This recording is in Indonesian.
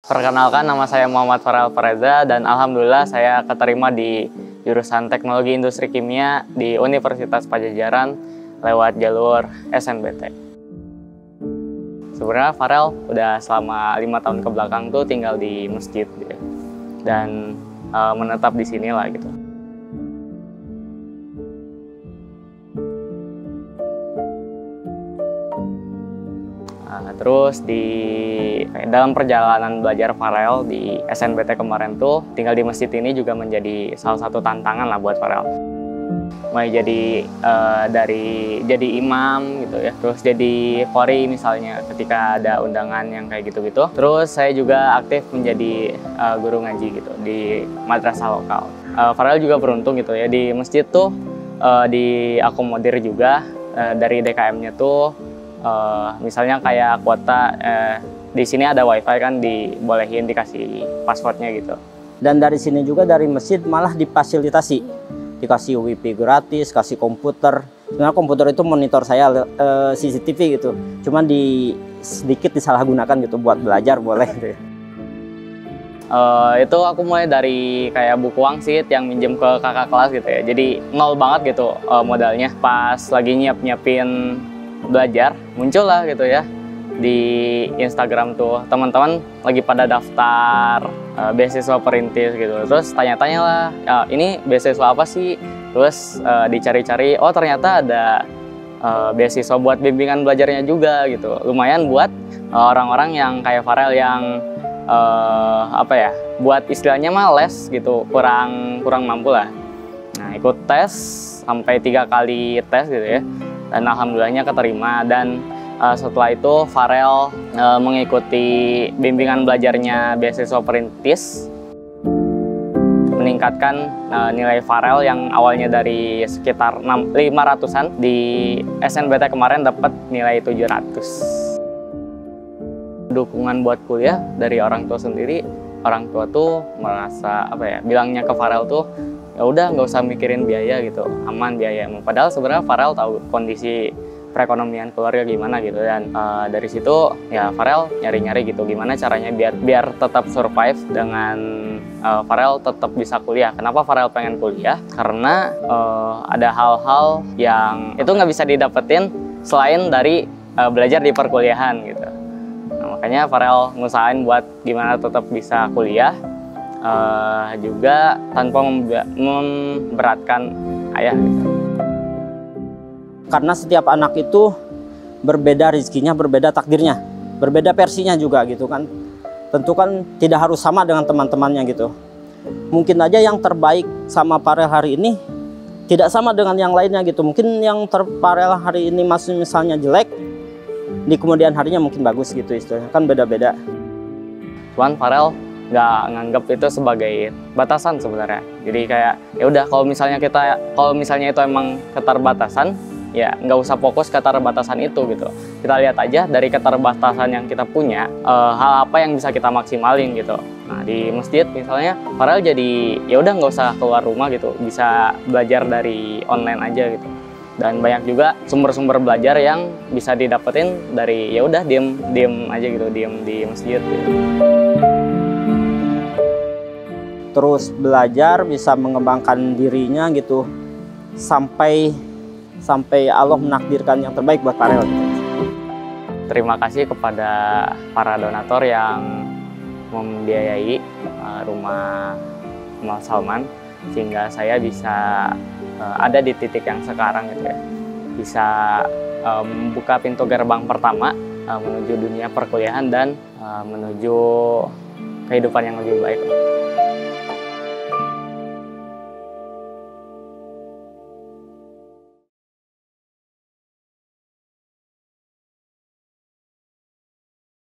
Perkenalkan, nama saya Muhammad Farel Fareza dan alhamdulillah saya keterima di jurusan Teknologi Industri Kimia di Universitas Padjadjaran lewat jalur SNBT. Sebenarnya Farel udah selama 5 tahun ke belakang tuh tinggal di masjid gitu, dan menetap di sini lah gitu. Terus dalam perjalanan belajar Farel di SNBT kemarin tuh tinggal di masjid ini juga menjadi salah satu tantangan lah buat Farel. Mulai dari jadi imam gitu ya, terus jadi qori misalnya ketika ada undangan yang kayak gitu-gitu. Terus saya juga aktif menjadi guru ngaji gitu di madrasah lokal. Farel juga beruntung gitu ya, di masjid tuh diakomodir juga dari DKM-nya tuh. Misalnya kayak kuota di sini ada wifi kan, dibolehin dikasih passwordnya gitu. Dan dari sini juga dari masjid malah difasilitasi, dikasih wifi gratis, kasih komputer. Sebenarnya komputer itu monitor saya CCTV gitu, cuman sedikit disalahgunakan gitu buat belajar boleh gitu. Itu aku mulai dari kayak buku wangsit yang minjem ke kakak kelas gitu ya, jadi nol banget gitu modalnya. Pas lagi nyiapin belajar, muncul lah gitu ya di Instagram tuh teman-teman lagi pada daftar beasiswa perintis gitu. Terus tanya-tanya lah, ini beasiswa apa sih? Terus dicari-cari, oh ternyata ada beasiswa buat bimbingan belajarnya juga gitu. Lumayan buat orang-orang yang kayak Farel yang buat istilahnya mah les gitu, kurang mampu lah. Nah, ikut tes sampai 3 kali tes gitu ya. Dan alhamdulillahnya keterima, dan setelah itu Farel mengikuti bimbingan belajarnya beasiswa perintis, meningkatkan nilai Farel yang awalnya dari sekitar 500-an di SNBT kemarin dapat nilai 700. Dukungan buat kuliah dari orang tua sendiri, orang tua tuh merasa bilangnya ke Farel tuh, ya udah nggak usah mikirin biaya gitu, aman biaya. Padahal sebenarnya Farel tahu kondisi perekonomian keluarga gimana gitu, dan dari situ ya Farel nyari-nyari gitu gimana caranya biar tetap survive dengan Farel tetap bisa kuliah. Kenapa Farel pengen kuliah? Karena ada hal-hal yang itu nggak bisa didapetin selain dari belajar di perkuliahan gitu. Nah, makanya Farel ngusahain buat gimana tetap bisa kuliah. Juga tanpa memberatkan ayah gitu. Karena setiap anak itu berbeda rezekinya, berbeda takdirnya, berbeda versinya juga gitu kan. Tentu kan tidak harus sama dengan teman-temannya gitu. Mungkin aja yang terbaik sama Farel hari ini tidak sama dengan yang lainnya gitu. Mungkin yang Farel hari ini misalnya jelek, di kemudian harinya mungkin bagus gitu, istilahnya kan beda-beda. Cuman Farel nggak nganggap itu sebagai batasan sebenarnya. Jadi kayak ya udah, kalau misalnya itu emang keterbatasan, ya nggak usah fokus keterbatasan itu gitu. Kita lihat aja dari keterbatasan yang kita punya, hal apa yang bisa kita maksimalin gitu. Nah, di masjid misalnya Farel jadi ya udah nggak usah keluar rumah gitu, bisa belajar dari online aja gitu. Dan banyak juga sumber-sumber belajar yang bisa didapetin dari ya udah diem aja gitu, diem di masjid gitu. Terus belajar, bisa mengembangkan dirinya gitu, sampai Allah menakdirkan yang terbaik buat Farel gitu. Terima kasih kepada para donatur yang membiayai rumah Amal Salman, sehingga saya bisa ada di titik yang sekarang gitu ya. Bisa membuka pintu gerbang pertama menuju dunia perkuliahan dan menuju kehidupan yang lebih baik.